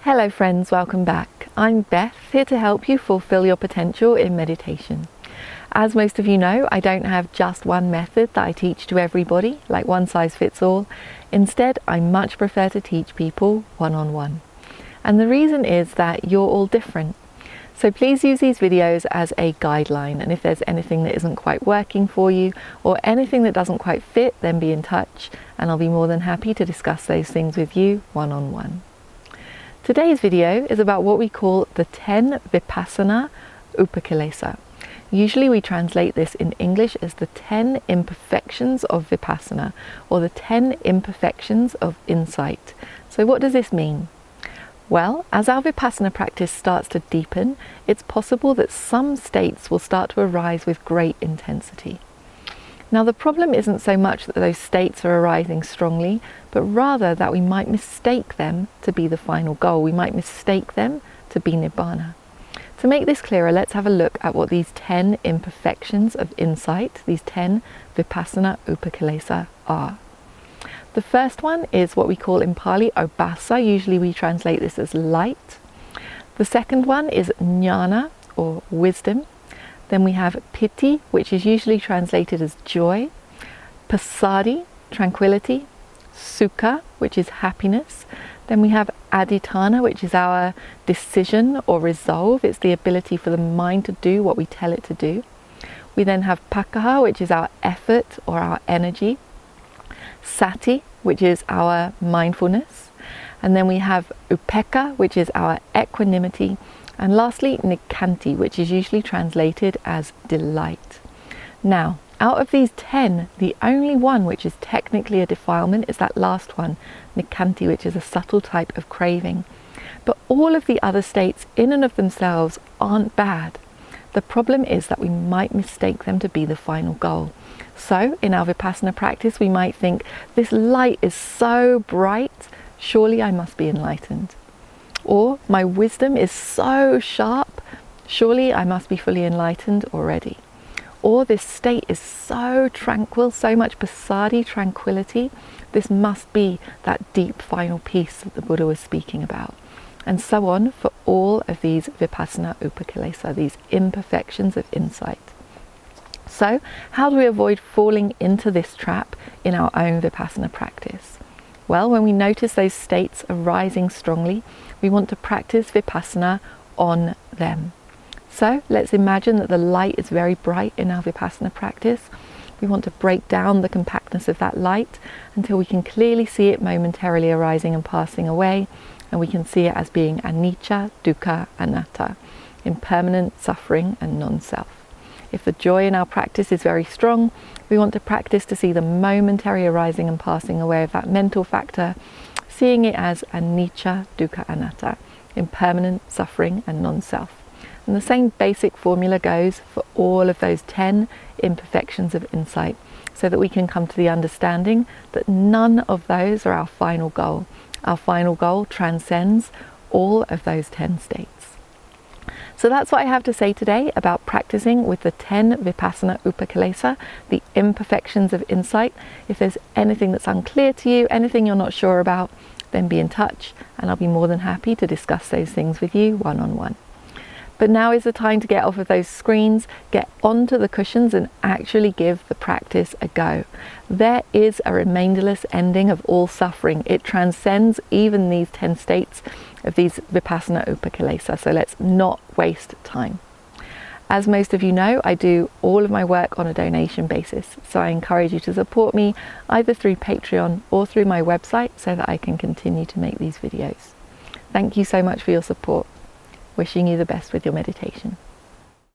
Hello friends, welcome back. I'm Beth, here to help you fulfill your potential in meditation. As most of you know, I don't have just one method that I teach to everybody, like one size fits all. Instead, I much prefer to teach people one-on-one. And the reason is that you're all different. So please use these videos as a guideline, and if there's anything that isn't quite working for you or anything that doesn't quite fit, then be in touch and I'll be more than happy to discuss those things with you one-on-one. Today's video is about what we call the 10 vipassana upakilesa. Usually we translate this in English as the 10 imperfections of vipassana, or the 10 imperfections of insight. So what does this mean? Well, as our vipassana practice starts to deepen, it's possible that some states will start to arise with great intensity. Now the problem isn't so much that those states are arising strongly, but rather that we might mistake them to be the final goal. We might mistake them to be nibbana. To make this clearer, let's have a look at what these 10 imperfections of insight, these 10 vipassana upakilesa are. The first one is what we call in Pali obasa. Usually we translate this as light. The second one is jnana, or wisdom. Then we have piti, which is usually translated as joy. Passaddhi, tranquility. Sukha, which is happiness. Then we have adhitthana, which is our decision or resolve. It's the ability for the mind to do what we tell it to do. We then have pakkaha, which is our effort or our energy. Sati, which is our mindfulness. And then we have upekkha, which is our equanimity. And lastly, nikkanti, which is usually translated as delight. Now, out of these 10, the only one which is technically a defilement is that last one, nikkanti, which is a subtle type of craving. But all of the other states in and of themselves aren't bad. The problem is that we might mistake them to be the final goal. So in our vipassana practice, we might think, this light is so bright, surely I must be enlightened. Or my wisdom is so sharp, surely I must be fully enlightened already. Or this state is so tranquil, so much passaddhi, tranquility, this must be that deep final peace that the Buddha was speaking about. And so on for all of these vipassana upakilesa, these imperfections of insight. So how do we avoid falling into this trap in our own vipassana practice? Well, when we notice those states arising strongly, we want to practice vipassana on them. So let's imagine that the light is very bright in our vipassana practice. We want to break down the compactness of that light until we can clearly see it momentarily arising and passing away, and we can see it as being anicca, dukkha, anatta, impermanent, suffering and non-self. If the joy in our practice is very strong, we want to practice to see the momentary arising and passing away of that mental factor, seeing it as anicca, dukkha, anatta, impermanent, suffering and non-self. And the same basic formula goes for all of those 10 imperfections of insight, so that we can come to the understanding that none of those are our final goal. Our final goal transcends all of those 10 states. So that's what I have to say today about practicing with the 10 vipassana upakilesa, the imperfections of insight. If there's anything that's unclear to you, anything you're not sure about, then be in touch and I'll be more than happy to discuss those things with you one-on-one. But now is the time to get off of those screens, get onto the cushions and actually give the practice a go. There is a remainderless ending of all suffering. It transcends even these 10 states of these vipassana upakilesa. So let's not waste time. As most of you know, I do all of my work on a donation basis. So I encourage you to support me either through Patreon or through my website so that I can continue to make these videos. Thank you so much for your support. Wishing you the best with your meditation.